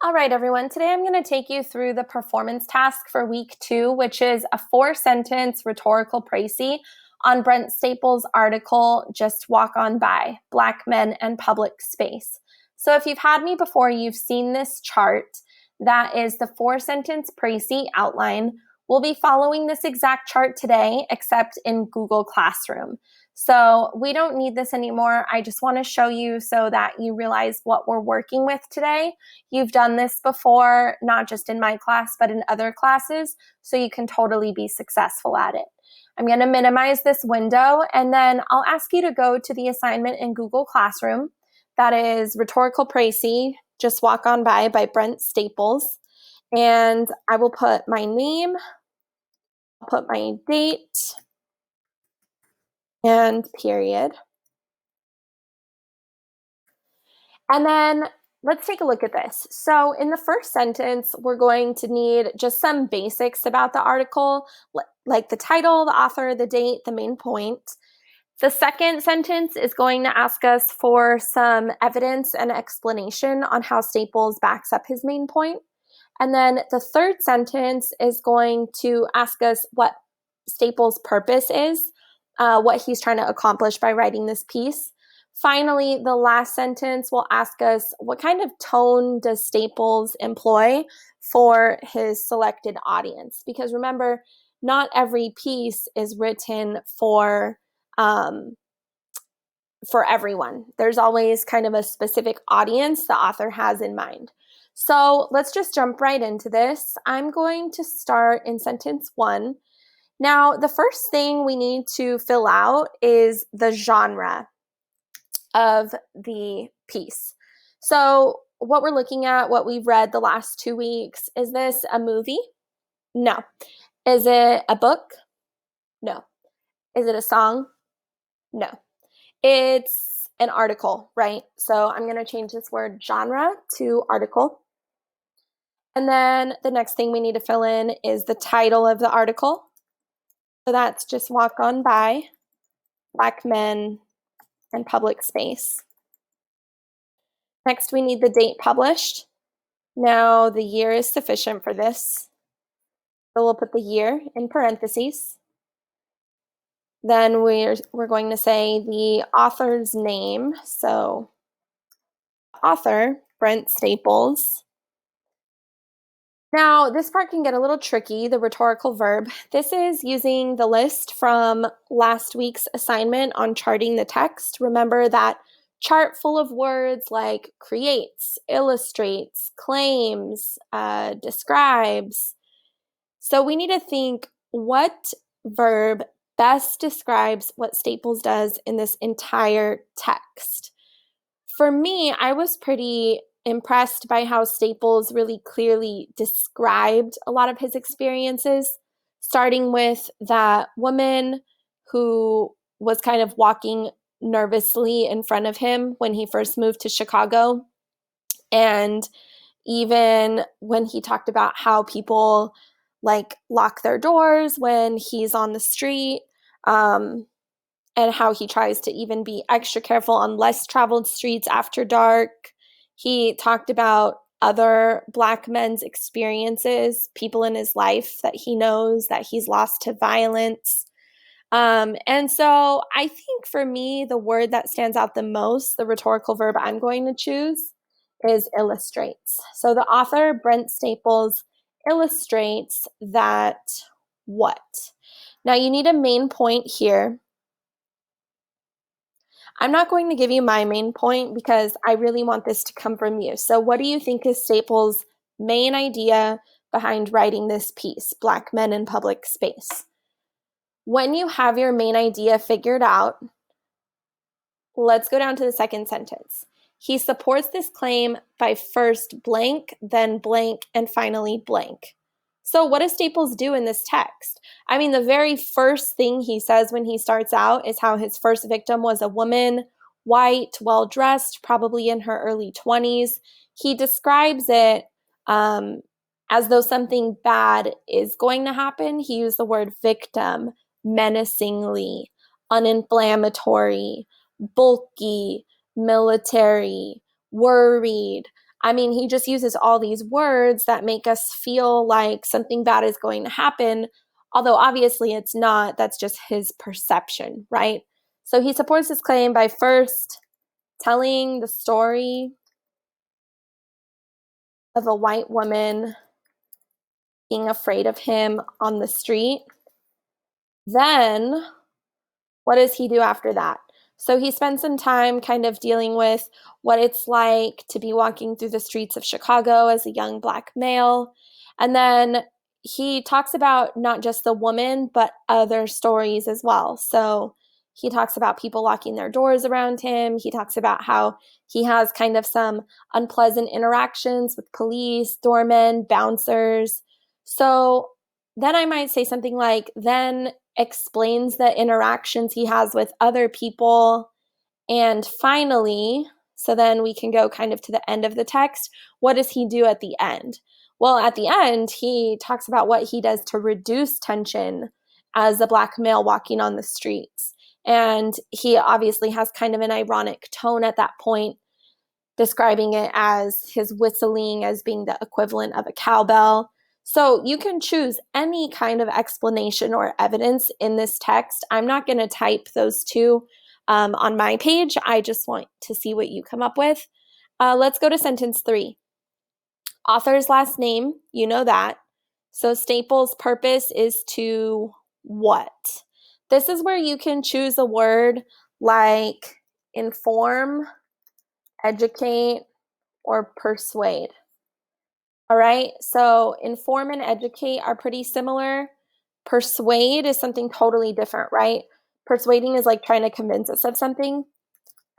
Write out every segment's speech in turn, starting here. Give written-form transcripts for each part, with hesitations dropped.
All right, everyone. Today I'm going to take you through the performance task for week 2, which is a 4-sentence rhetorical précis on Brent Staples' article, Just Walk On By, Black Men and Public Space. So if you've had me before, you've seen this chart. That is the 4-sentence précis outline. We'll be following this exact chart today, except in Google Classroom. So we don't need this anymore. I just want to show you so that you realize what we're working with today. You've done this before, not just in my class, but in other classes, so you can totally be successful at it. I'm going to minimize this window, and then I'll ask you to go to the assignment in Google Classroom. That is Rhetorical Précis, Just Walk On By Brent Staples. And I will put my name, I'll put my date, and period. And then let's take a look at this. So in the first sentence, we're going to need just some basics about the article, like the title, the author, the date, the main point. The second sentence is going to ask us for some evidence and explanation on how Staples backs up his main point. And then the third sentence is going to ask us what Staples' purpose is, what he's trying to accomplish by writing this piece. Finally, the last sentence will ask us what kind of tone does Staples employ for his selected audience? Because remember, not every piece is written for everyone. There's always kind of a specific audience the author has in mind. So let's just jump right into this. I'm going to start in sentence 1. Now, the first thing we need to fill out is the genre of the piece. So what we're looking at, what we've read the last 2 weeks, is this a movie? No. Is it a book? No. Is it a song? No. It's an article, right? So I'm going to change this word genre to article. And then the next thing we need to fill in is the title of the article. So that's Just Walk On By, Black Men and Public Space. Next, we need the date published. Now, the year is sufficient for this. So we'll put the year in parentheses. Then we're going to say the author's name. So author, Brent Staples. Now, this part can get a little tricky, the rhetorical verb. This is using the list from last week's assignment on charting the text. Remember that chart full of words like creates, illustrates, claims, describes. So we need to think what verb best describes what Staples does in this entire text. For me, I was pretty impressed by how Staples really clearly described a lot of his experiences, starting with that woman who was kind of walking nervously in front of him when he first moved to Chicago. And even when he talked about how people lock their doors when he's on the street, and how he tries to even be extra careful on less traveled streets after dark. He talked about other Black men's experiences, people in his life that he knows that he's lost to violence. And so I think for me, the word that stands out the most, the rhetorical verb I'm going to choose, is illustrates. So the author, Brent Staples, illustrates that what? Now you need a main point here. I'm not going to give you my main point because I really want this to come from you. So what do you think is Staples' main idea behind writing this piece, Black Men in Public Space? When you have your main idea figured out, let's go down to the second sentence. He supports this claim by first blank, then blank, and finally blank. So what does Staples do in this text? I mean, the very first thing he says when he starts out is how his first victim was a woman, white, well-dressed, probably in her early 20s. He describes it as though something bad is going to happen. He used the word victim, menacingly, uninflammatory, bulky, military, worried. I mean, he just uses all these words that make us feel like something bad is going to happen, although obviously it's not. That's just his perception, right? So he supports his claim by first telling the story of a white woman being afraid of him on the street. Then what does he do after that? So he spends some time kind of dealing with what it's like to be walking through the streets of Chicago as a young Black male. And then he talks about not just the woman, but other stories as well. So he talks about people locking their doors around him. He talks about how he has kind of some unpleasant interactions with police, doormen, bouncers. So then I might say something like, then explains the interactions he has with other people. And finally, so then we can go kind of to the end of the text. What does he do at the end? Well, at the end, he talks about what he does to reduce tension as a Black male walking on the streets. And he obviously has kind of an ironic tone at that point, describing it as his whistling as being the equivalent of a cowbell. So you can choose any kind of explanation or evidence in this text. I'm not going to type those two on my page. I just want to see what you come up with. Let's go to sentence 3. Author's last name, you know that. So Staples' purpose is to what? This is where you can choose a word like inform, educate, or persuade. All right, so inform and educate are pretty similar. Persuade is something totally different, right? Persuading is like trying to convince us of something.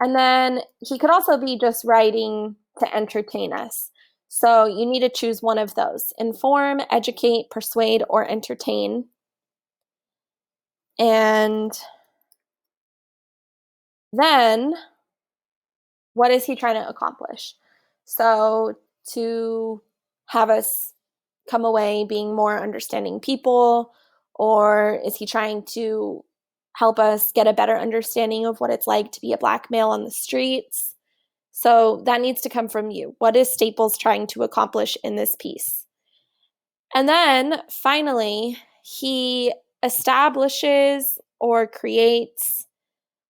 And then he could also be just writing to entertain us. So you need to choose one of those: inform, educate, persuade, or entertain. And then what is he trying to accomplish? So to have us come away being more understanding people, or is he trying to help us get a better understanding of what it's like to be a Black male on the streets? So that needs to come from you. What is Staples trying to accomplish in this piece? And then finally, he establishes or creates,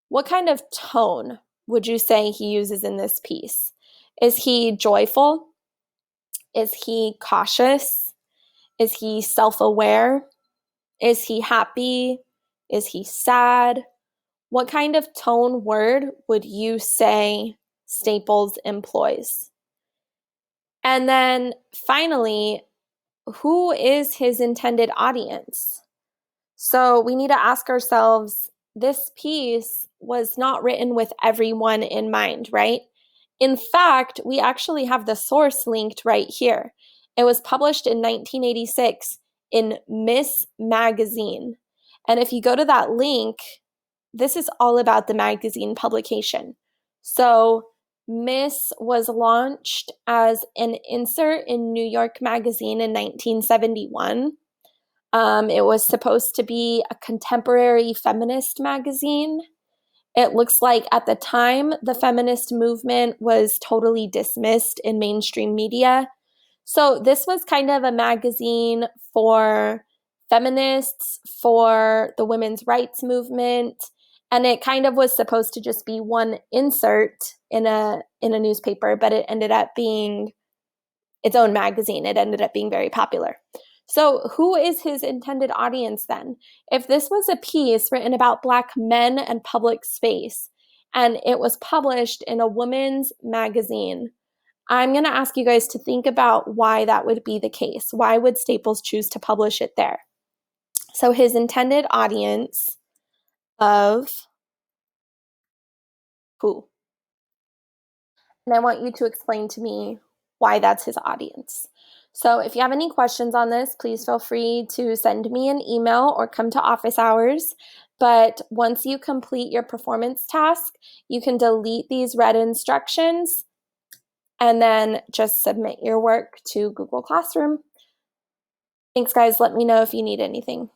what kind of tone would you say he uses in this piece? Is he joyful? Is he cautious? Is he self-aware? Is he happy? Is he sad? What kind of tone word would you say Staples employs? And then finally, who is his intended audience? So we need to ask ourselves, this piece was not written with everyone in mind, right? In fact, we actually have the source linked right here. It was published in 1986 in Miss Magazine. And if you go to that link, this is all about the magazine publication. So Miss was launched as an insert in New York Magazine in 1971. It was supposed to be a contemporary feminist magazine. It looks like at the time, the feminist movement was totally dismissed in mainstream media. So this was kind of a magazine for feminists, for the women's rights movement, and it kind of was supposed to just be one insert in a newspaper, but it ended up being its own magazine. It ended up being very popular. So who is his intended audience then? If this was a piece written about Black men and public space, and it was published in a women's magazine, I'm going to ask you guys to think about why that would be the case. Why would Staples choose to publish it there? So his intended audience of who? And I want you to explain to me why that's his audience. So if you have any questions on this, please feel free to send me an email or come to office hours. But once you complete your performance task, you can delete these red instructions and then just submit your work to Google Classroom. Thanks, guys. Let me know if you need anything.